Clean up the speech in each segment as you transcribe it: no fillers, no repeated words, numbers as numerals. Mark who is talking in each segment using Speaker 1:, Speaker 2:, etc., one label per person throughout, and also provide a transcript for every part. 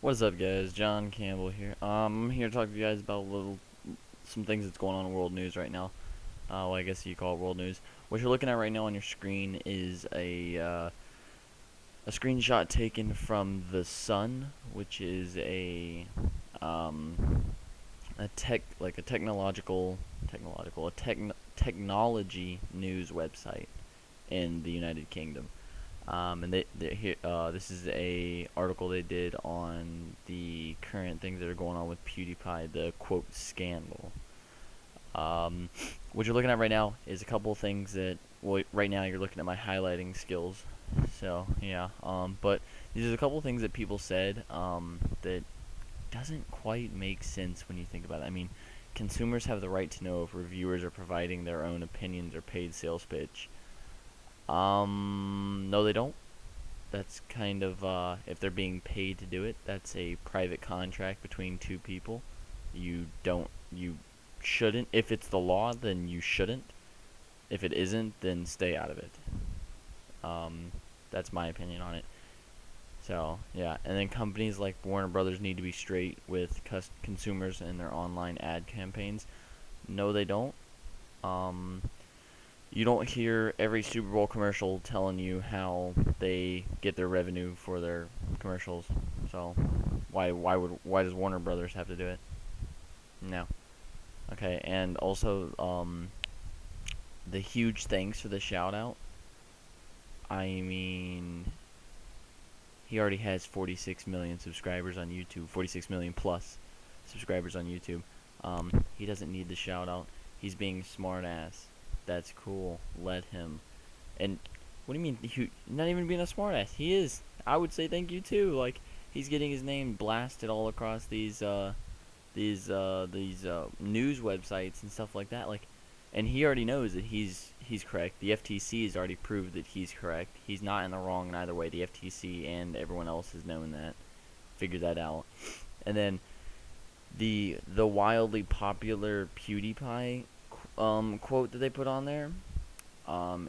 Speaker 1: What's up, guys? John Campbell here. I'm here to talk to you guys about some things that's going on in world news right now. Well, I guess you call it world news. What you're looking at right now on your screen is a screenshot taken from the Sun, which is um, a technology news website in the United Kingdom. And this is a article they did on the current things that are going on with PewDiePie, the quote scandal. What you're looking at right now is a couple of things that, well, right now you're looking at my highlighting skills. So yeah, but these are a couple of things that people said that doesn't quite make sense when you think about it. I mean, consumers have the right to know if reviewers are providing their own opinions or paid sales pitch. No, they don't. That's kind of, if they're being paid to do it, that's a private contract between two people. You shouldn't. If it's the law, then you shouldn't. If it isn't, then stay out of it. That's my opinion on it. So, yeah. And then companies like Warner Brothers need to be straight with consumers and their online ad campaigns. No, they don't. You don't hear every Super Bowl commercial telling you how they get their revenue for their commercials. So why does Warner Brothers have to do it? No. Okay, and also the huge thanks for the shout out. I mean, he already has 46 million subscribers on YouTube, 46 million plus subscribers on YouTube. He doesn't need the shout out. He's being smart ass. That's cool. Let him. And what do you mean? Not even being a smartass. He is. I would say thank you too. Like, he's getting his name blasted all across these news websites and stuff like that. Like, and he already knows that he's correct. The FTC has already proved that he's correct. He's not in the wrong in either way. The FTC and everyone else has known that, figured that out. And then the wildly popular PewDiePie quote that they put on there,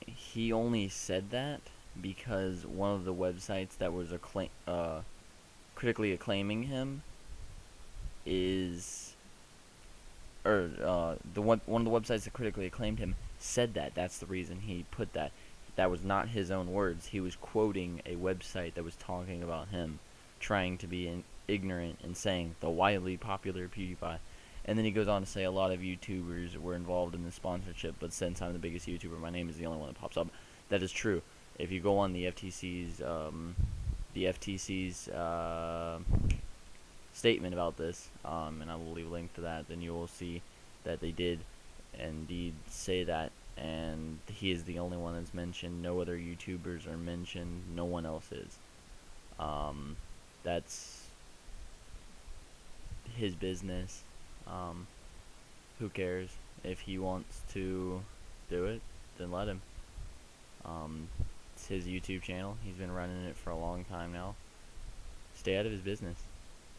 Speaker 1: he only said that because one of the websites that was critically acclaiming him is, or one of the websites that critically acclaimed him said that. That's the reason he put that. That was not his own words. He was quoting a website that was talking about him, trying to be ignorant and saying the wildly popular PewDiePie. And then he goes on to say a lot of YouTubers were involved in the sponsorship, but since I'm the biggest YouTuber, my name is the only one that pops up. That is true. If you go on the FTC's statement about this, and I will leave a link to that, then you will see that they did indeed say that, and he is the only one that's mentioned. No other YouTubers are mentioned. No one else is. That's his business. Who cares? If he wants to do it, then let him. It's his YouTube channel. He's been running it for a long time now. Stay out of his business.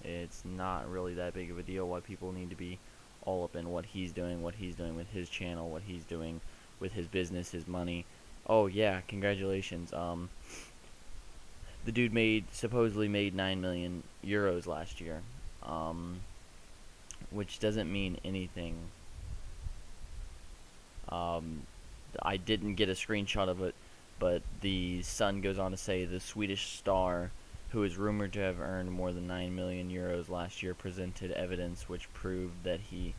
Speaker 1: It's not really that big of a deal why people need to be all up in what he's doing with his channel, what he's doing with his business, his money. Oh yeah, congratulations. The dude supposedly made 9 million euros last year. Which doesn't mean anything. I didn't get a screenshot of it, but the Sun goes on to say the Swedish star, who is rumored to have earned more than 9 million euros last year, presented evidence which proved he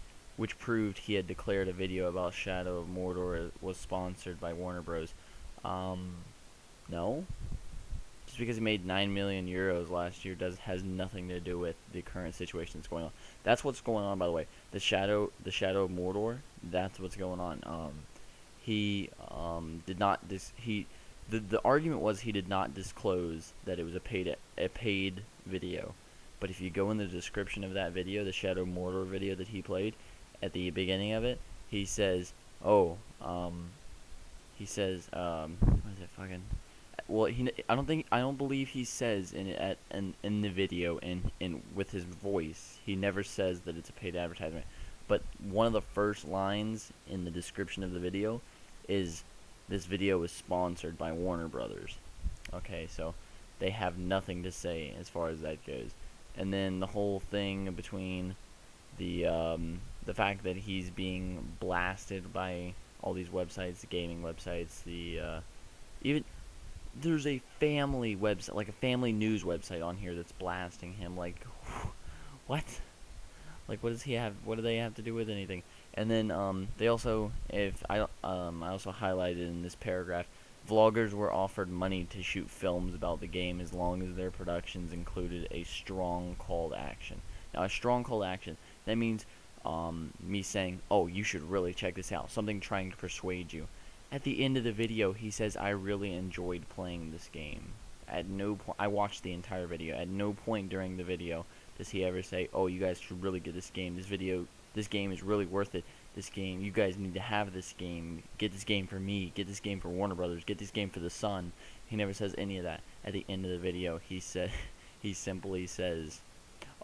Speaker 1: had declared a video about Shadow of Mordor was sponsored by Warner Bros. No. Just because he made 9 million euros last year has nothing to do with the current situation that's going on. That's what's going on, by the way. The Shadow of Mordor. That's what's going on. He did not the argument was he did not disclose that it was a paid video. But if you go in the description of that video, the Shadow of Mordor video that he played, at the beginning of it, he says, what is it fucking? Well, I don't believe he says in the video and with his voice, he never says that it's a paid advertisement. But one of the first lines in the description of the video is, this video is sponsored by Warner Brothers. Okay, so they have nothing to say as far as that goes. and then the whole thing between the fact that he's being blasted by all these websites, the gaming websites, even there's a family website, like a family news website on here that's blasting him. Like, what? Like, what does he have? What do they have to do with anything? And then they also, if I also highlighted in this paragraph, vloggers were offered money to shoot films about the game as long as their productions included a strong call to action. Now, a strong call to action, that means me saying, oh, you should really check this out, something trying to persuade you. At the end of the video, he says, I really enjoyed playing this game. At no point, I watched the entire video. At no point during the video does he ever say, oh, you guys should really get this game. This game is really worth it. This game, you guys need to have this game. Get this game for me. Get this game for Warner Brothers. Get this game for the Sun. He never says any of that. At the end of the video, he simply says,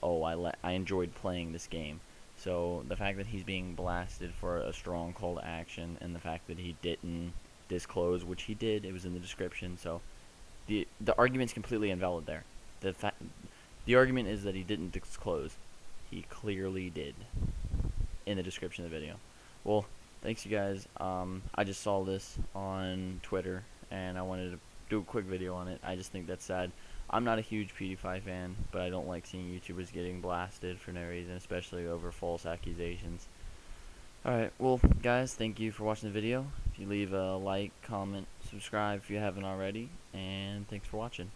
Speaker 1: oh, I enjoyed playing this game. So the fact that he's being blasted for a strong call to action, and the fact that he didn't disclose, which he did, it was in the description. So the argument's completely invalid there. The argument is that he didn't disclose. He clearly did in the description of the video. Well, thanks you guys. I just saw this on Twitter and I wanted to do a quick video on it. I just think that's sad. I'm not a huge Pewdiepie fan, but I don't like seeing YouTubers getting blasted for no reason, especially over false accusations. Alright, well, guys, thank you for watching the video. If you leave a like, comment, subscribe if you haven't already, and thanks for watching.